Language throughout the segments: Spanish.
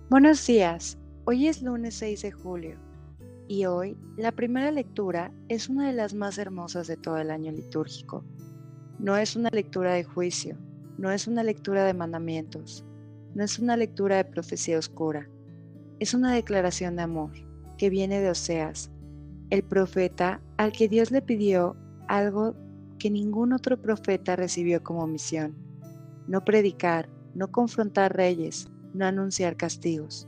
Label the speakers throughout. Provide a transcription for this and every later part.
Speaker 1: Buenos días, hoy es lunes 6 de julio y hoy la primera lectura es una de las más hermosas de todo el año litúrgico. No es una lectura de juicio, no es una lectura de mandamientos, no es una lectura de profecía oscura, es una declaración de amor que viene de Oseas, el profeta al que Dios le pidió algo que ningún otro profeta recibió como misión: no predicar, no confrontar reyes, no anunciar castigos.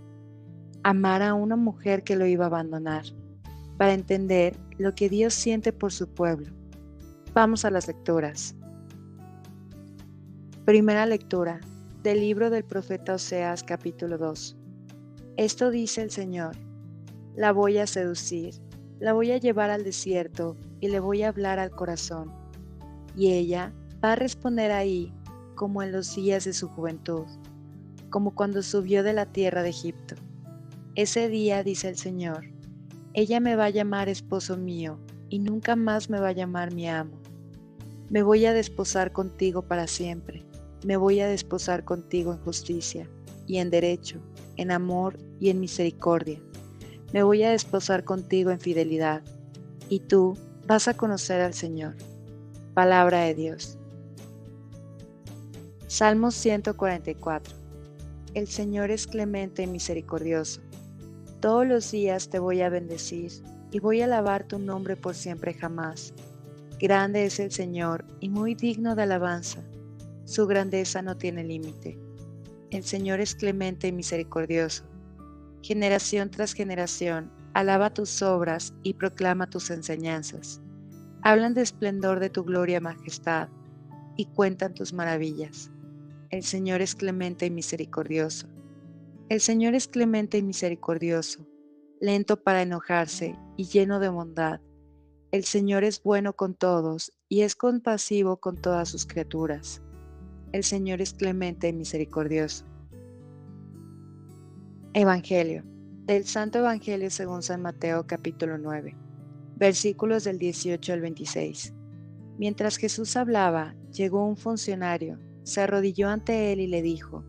Speaker 1: Amar a una mujer que lo iba a abandonar, para entender lo que Dios siente por su pueblo. Vamos a las lecturas. Primera lectura del libro del profeta Oseas, capítulo 2. Esto dice el Señor: la voy a seducir, la voy a llevar al desierto y le voy a hablar al corazón. Y ella va a responder ahí como en los días de su juventud, como cuando subió de la tierra de Egipto. Ese día, dice el Señor, ella me va a llamar esposo mío y nunca más me va a llamar mi amo. Me voy a desposar contigo para siempre. Me voy a desposar contigo en justicia y en derecho, en amor y en misericordia. Me voy a desposar contigo en fidelidad, y tú vas a conocer al Señor. Palabra de Dios. Salmos 144. El Señor es clemente y misericordioso. Todos los días te voy a bendecir y voy a alabar tu nombre por siempre jamás. Grande es el Señor y muy digno de alabanza. Su grandeza no tiene límite. El Señor es clemente y misericordioso. Generación tras generación, alaba tus obras y proclama tus enseñanzas. Hablan de esplendor de tu gloria y majestad y cuentan tus maravillas. El Señor es clemente y misericordioso. El Señor es clemente y misericordioso, lento para enojarse y lleno de bondad. El Señor es bueno con todos y es compasivo con todas sus criaturas. El Señor es clemente y misericordioso. Evangelio. Del Santo Evangelio según San Mateo capítulo 9, versículos del 18 al 26. Mientras Jesús hablaba, llegó un funcionario, se arrodilló ante él y le dijo: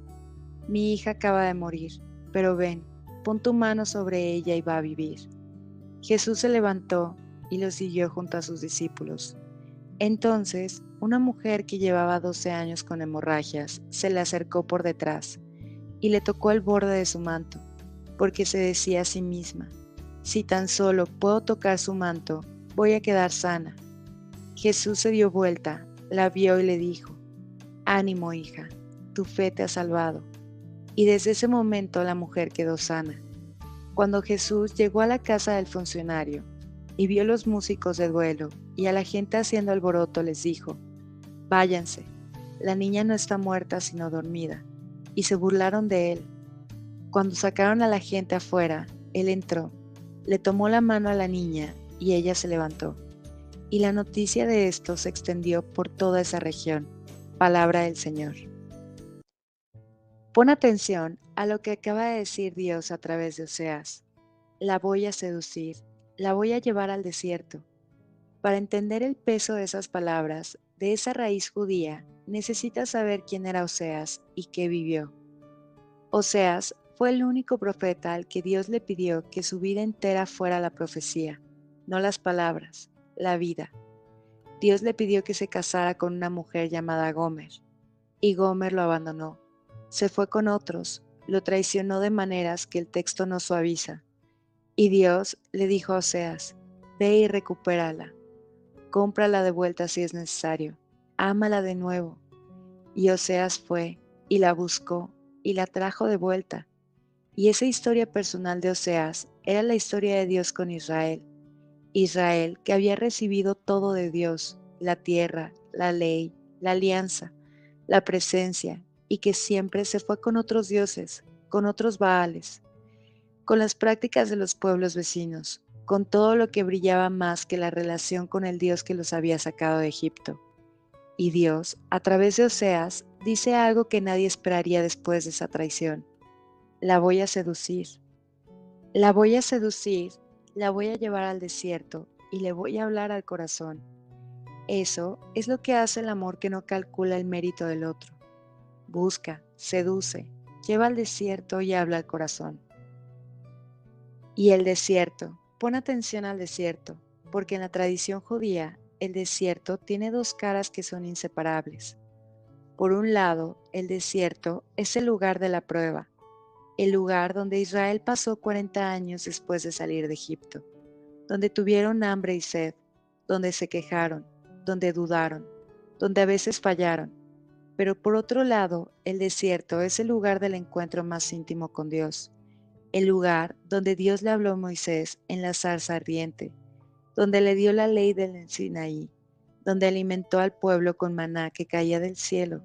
Speaker 1: mi hija acaba de morir, pero ven, pon tu mano sobre ella y va a vivir. Jesús se levantó y lo siguió junto a sus discípulos. Entonces, una mujer que llevaba 12 años con hemorragias se le acercó por detrás y le tocó el borde de su manto, porque se decía a sí misma: si tan solo puedo tocar su manto, voy a quedar sana. Jesús se dio vuelta, la vio y le dijo: ánimo, hija, tu fe te ha salvado. Y desde ese momento la mujer quedó sana. Cuando Jesús llegó a la casa del funcionario y vio los músicos de duelo y a la gente haciendo alboroto, les dijo: váyanse, la niña no está muerta sino dormida. Y se burlaron de él. Cuando sacaron a la gente afuera, él entró, le tomó la mano a la niña y ella se levantó. Y la noticia de esto se extendió por toda esa región. Palabra del Señor. Pon atención a lo que acaba de decir Dios a través de Oseas. La voy a seducir, la voy a llevar al desierto. Para entender el peso de esas palabras, de esa raíz judía, necesitas saber quién era Oseas y qué vivió. Oseas fue el único profeta al que Dios le pidió que su vida entera fuera la profecía, no las palabras, la vida. Dios le pidió que se casara con una mujer llamada Gomer, y Gomer lo abandonó. Se fue con otros, lo traicionó de maneras que el texto no suaviza. Y Dios le dijo a Oseas: ve y recupérala, cómprala de vuelta si es necesario, ámala de nuevo. Y Oseas fue, y la buscó, y la trajo de vuelta. Y esa historia personal de Oseas era la historia de Dios con Israel. Israel, que había recibido todo de Dios: la tierra, la ley, la alianza, la presencia, y que siempre se fue con otros dioses, con otros Baales, con las prácticas de los pueblos vecinos, con todo lo que brillaba más que la relación con el Dios que los había sacado de Egipto. Y Dios, a través de Oseas, dice algo que nadie esperaría después de esa traición: la voy a seducir. La voy a seducir, la voy a llevar al desierto y le voy a hablar al corazón. Eso es lo que hace el amor que no calcula el mérito del otro. Busca, seduce, lleva al desierto y habla al corazón. Y el desierto, pon atención al desierto, porque en la tradición judía el desierto tiene dos caras que son inseparables. Por un lado, el desierto es el lugar de la prueba, el lugar donde Israel pasó 40 años después de salir de Egipto, donde tuvieron hambre y sed, donde se quejaron, donde dudaron, donde a veces fallaron. Pero por otro lado, el desierto es el lugar del encuentro más íntimo con Dios, el lugar donde Dios le habló a Moisés en la zarza ardiente, donde le dio la ley del Sinaí, donde alimentó al pueblo con maná que caía del cielo,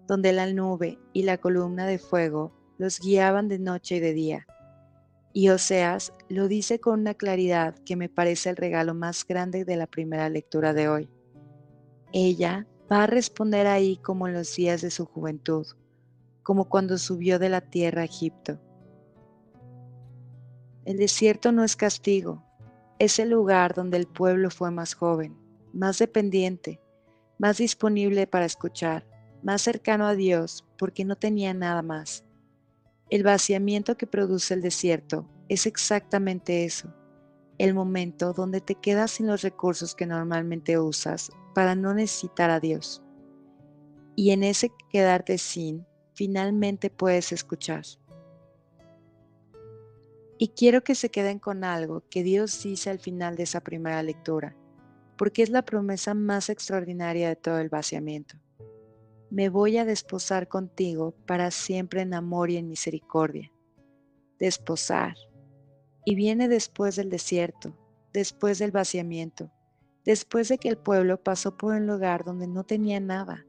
Speaker 1: donde la nube y la columna de fuego los guiaban de noche y de día. Y Oseas lo dice con una claridad que me parece el regalo más grande de la primera lectura de hoy. Ella va a responder ahí como en los días de su juventud, como cuando subió de la tierra a Egipto. El desierto no es castigo, es el lugar donde el pueblo fue más joven, más dependiente, más disponible para escuchar, más cercano a Dios porque no tenía nada más. El vaciamiento que produce el desierto es exactamente eso, el momento donde te quedas sin los recursos que normalmente usas para no necesitar a Dios. Y en ese quedarte sin, finalmente puedes escuchar. Y quiero que se queden con algo que Dios dice al final de esa primera lectura, porque es la promesa más extraordinaria de todo el vaciamiento. Me voy a desposar contigo para siempre en amor y en misericordia. Desposar. Y viene después del desierto, después del vaciamiento, después de que el pueblo pasó por un lugar donde no tenía nada.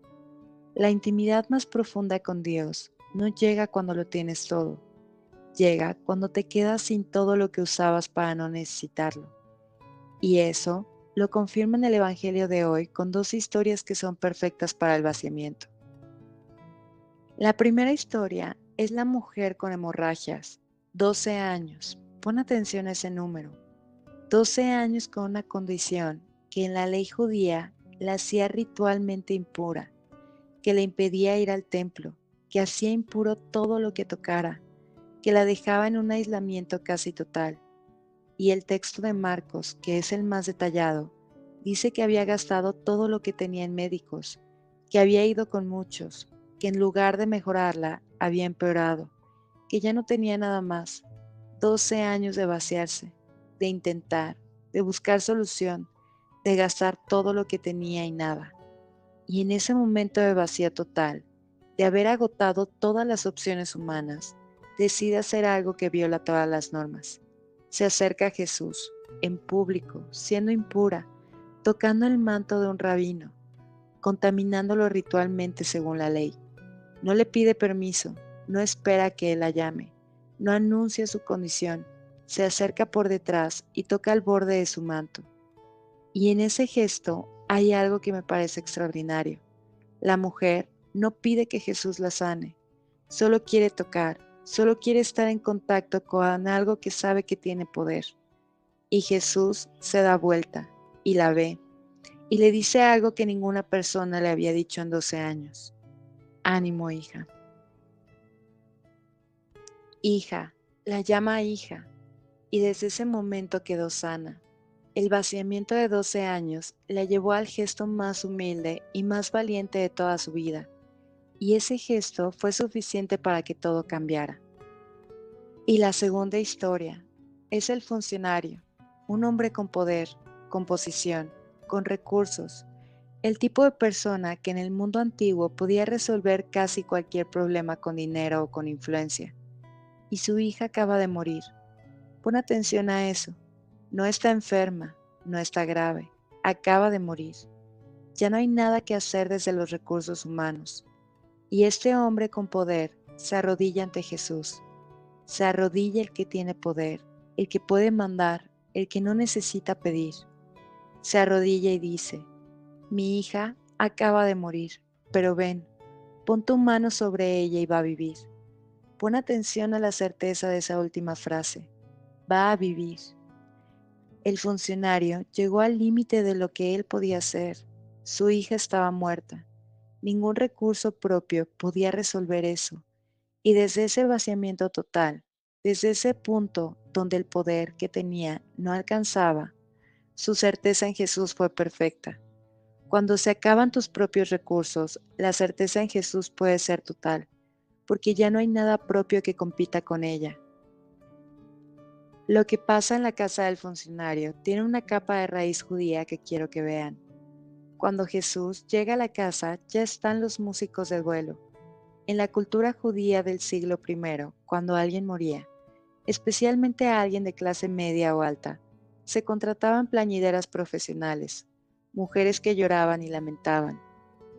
Speaker 1: La intimidad más profunda con Dios no llega cuando lo tienes todo, llega cuando te quedas sin todo lo que usabas para no necesitarlo. Y eso lo confirma en el Evangelio de hoy con dos historias que son perfectas para el vaciamiento. La primera historia es la mujer con hemorragias, 12 años. Pon atención a ese número. 12 años con una condición que en la ley judía la hacía ritualmente impura, que le impedía ir al templo, que hacía impuro todo lo que tocara, que la dejaba en un aislamiento casi total. Y el texto de Marcos, que es el más detallado, dice que había gastado todo lo que tenía en médicos, que había ido con muchos, que en lugar de mejorarla, había empeorado, que ya no tenía nada más. 12 años de vaciarse, de intentar, de buscar solución, de gastar todo lo que tenía y nada. Y en ese momento de vacío total, de haber agotado todas las opciones humanas, decide hacer algo que viola todas las normas. Se acerca a Jesús, en público, siendo impura, tocando el manto de un rabino, contaminándolo ritualmente según la ley. No le pide permiso, no espera que él la llame, no anuncia su condición, se acerca por detrás y toca el borde de su manto. Y en ese gesto hay algo que me parece extraordinario. La mujer no pide que Jesús la sane, solo quiere tocar, solo quiere estar en contacto con algo que sabe que tiene poder. Y Jesús se da vuelta y la ve y le dice algo que ninguna persona le había dicho en 12 años. Ánimo, hija. Hija, la llama hija, y desde ese momento quedó sana. El vaciamiento de 12 años la llevó al gesto más humilde y más valiente de toda su vida, y ese gesto fue suficiente para que todo cambiara. Y la segunda historia es el funcionario, un hombre con poder, con posición, con recursos, el tipo de persona que en el mundo antiguo podía resolver casi cualquier problema con dinero o con influencia. Y su hija acaba de morir. Pon atención a eso. No está enferma, no está grave, acaba de morir. Ya no hay nada que hacer desde los recursos humanos. Y este hombre con poder se arrodilla ante Jesús. Se arrodilla el que tiene poder, el que puede mandar, el que no necesita pedir. Se arrodilla y dice: mi hija acaba de morir, pero ven, pon tu mano sobre ella y va a vivir. Pon atención a la certeza de esa última frase. Va a vivir. El funcionario llegó al límite de lo que él podía hacer. Su hija estaba muerta. Ningún recurso propio podía resolver eso. Y desde ese vaciamiento total, desde ese punto donde el poder que tenía no alcanzaba, su certeza en Jesús fue perfecta. Cuando se acaban tus propios recursos, la certeza en Jesús puede ser total, porque ya no hay nada propio que compita con ella. Lo que pasa en la casa del funcionario tiene una capa de raíz judía que quiero que vean. Cuando Jesús llega a la casa, ya están los músicos de duelo. En la cultura judía del siglo I, cuando alguien moría, especialmente a alguien de clase media o alta, se contrataban plañideras profesionales, mujeres que lloraban y lamentaban,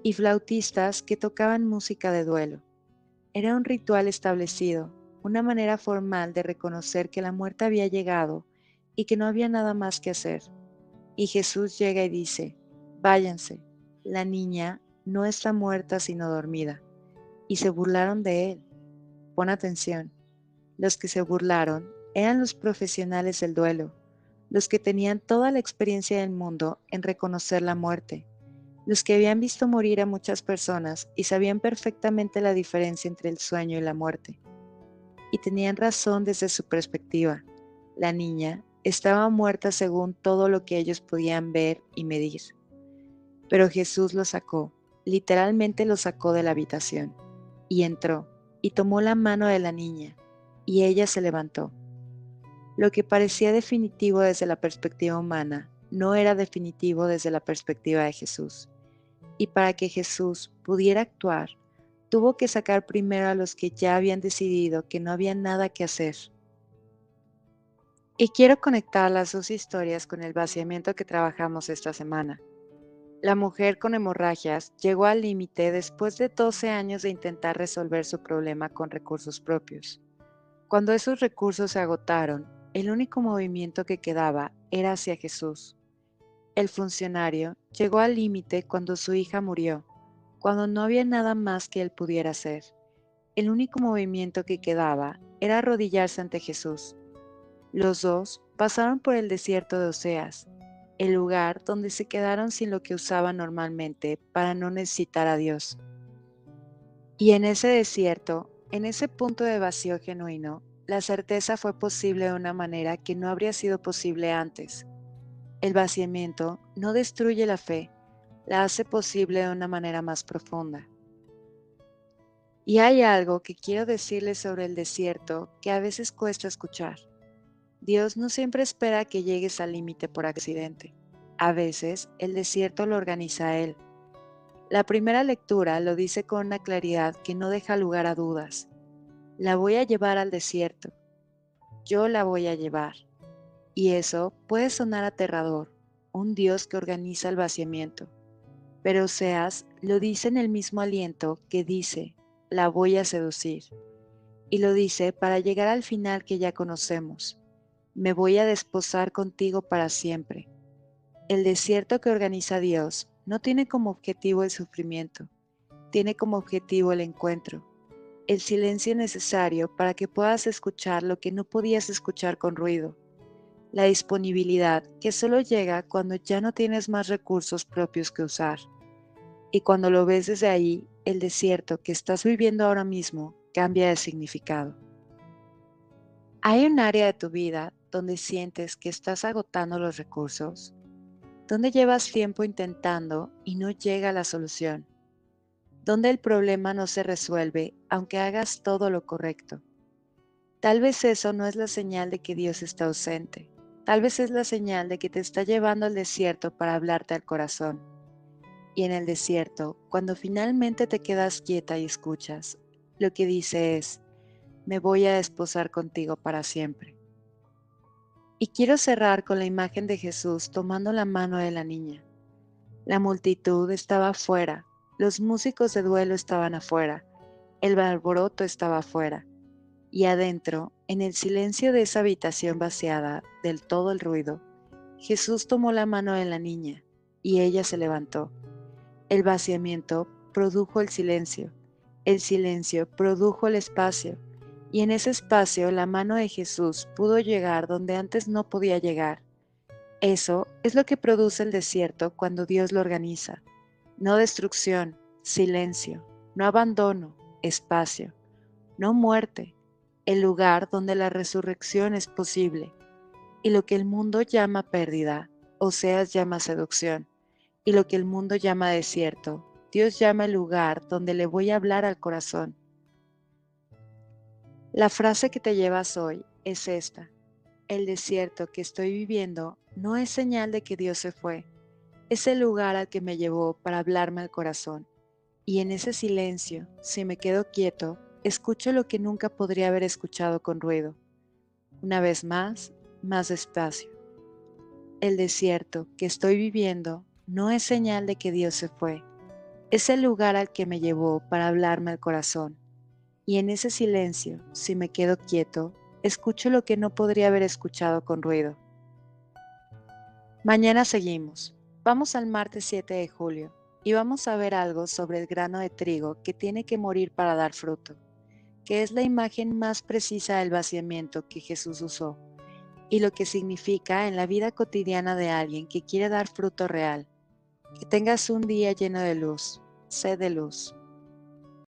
Speaker 1: y flautistas que tocaban música de duelo. Era un ritual establecido, una manera formal de reconocer que la muerte había llegado y que no había nada más que hacer. Y Jesús llega y dice: váyanse, la niña no está muerta sino dormida. Y se burlaron de él. Pon atención, los que se burlaron eran los profesionales del duelo, los que tenían toda la experiencia del mundo en reconocer la muerte, los que habían visto morir a muchas personas y sabían perfectamente la diferencia entre el sueño y la muerte. Y tenían razón desde su perspectiva. La niña estaba muerta según todo lo que ellos podían ver y medir. Pero Jesús lo sacó, literalmente lo sacó de la habitación, y entró, y tomó la mano de la niña, y ella se levantó. Lo que parecía definitivo desde la perspectiva humana, no era definitivo desde la perspectiva de Jesús. Y para que Jesús pudiera actuar, tuvo que sacar primero a los que ya habían decidido que no había nada que hacer. Y quiero conectar las dos historias con el vaciamiento que trabajamos esta semana. La mujer con hemorragias llegó al límite después de 12 años de intentar resolver su problema con recursos propios. Cuando esos recursos se agotaron, el único movimiento que quedaba era hacia Jesús. El funcionario llegó al límite cuando su hija murió, cuando no había nada más que él pudiera hacer. El único movimiento que quedaba era arrodillarse ante Jesús. Los dos pasaron por el desierto de Oseas, el lugar donde se quedaron sin lo que usaban normalmente para no necesitar a Dios. Y en ese desierto, en ese punto de vacío genuino, la certeza fue posible de una manera que no habría sido posible antes. El vaciamiento no destruye la fe, la hace posible de una manera más profunda. Y hay algo que quiero decirles sobre el desierto que a veces cuesta escuchar. Dios no siempre espera que llegues al límite por accidente. A veces el desierto lo organiza Él. La primera lectura lo dice con una claridad que no deja lugar a dudas. La voy a llevar al desierto. Yo la voy a llevar. Y eso puede sonar aterrador, un Dios que organiza el vaciamiento. Pero Oseas lo dice en el mismo aliento que dice: la voy a seducir. Y lo dice para llegar al final que ya conocemos: me voy a desposar contigo para siempre. El desierto que organiza Dios no tiene como objetivo el sufrimiento, tiene como objetivo el encuentro, el silencio necesario para que puedas escuchar lo que no podías escuchar con ruido, la disponibilidad que solo llega cuando ya no tienes más recursos propios que usar. Y cuando lo ves desde ahí, el desierto que estás viviendo ahora mismo cambia de significado. ¿Hay un área de tu vida donde sientes que estás agotando los recursos? ¿Donde llevas tiempo intentando y no llega la solución? ¿Donde el problema no se resuelve aunque hagas todo lo correcto? Tal vez eso no es la señal de que Dios está ausente. Tal vez es la señal de que te está llevando al desierto para hablarte al corazón. Y en el desierto, cuando finalmente te quedas quieta y escuchas, lo que dice es: me voy a desposar contigo para siempre. Y quiero cerrar con la imagen de Jesús tomando la mano de la niña. La multitud estaba afuera, los músicos de duelo estaban afuera, el alboroto estaba afuera, y adentro, en el silencio de esa habitación vaciada del todo el ruido, Jesús tomó la mano de la niña, y ella se levantó. El vaciamiento produjo el silencio produjo el espacio, y en ese espacio la mano de Jesús pudo llegar donde antes no podía llegar. Eso es lo que produce el desierto cuando Dios lo organiza. No destrucción, silencio, no abandono, espacio. no muerte, el lugar donde la resurrección es posible, y lo que el mundo llama pérdida, Oseas llama seducción, y lo que el mundo llama desierto, Dios llama el lugar donde le voy a hablar al corazón. La frase que te llevas hoy es esta: el desierto que estoy viviendo no es señal de que Dios se fue, es el lugar al que me llevó para hablarme al corazón. Y en ese silencio, si me quedo quieto, escucho lo que nunca podría haber escuchado con ruido. Una vez más despacio. El desierto que estoy viviendo no es señal de que Dios se fue, es el lugar al que me llevó para hablarme al corazón. Y en ese silencio, si me quedo quieto, escucho lo que no podría haber escuchado con ruido. Mañana seguimos. Vamos al martes 7 de julio y vamos a ver algo sobre el grano de trigo que tiene que morir para dar fruto, que es la imagen más precisa del vaciamiento que Jesús usó y lo que significa en la vida cotidiana de alguien que quiere dar fruto real. Que tengas un día lleno de luz. Sé de luz.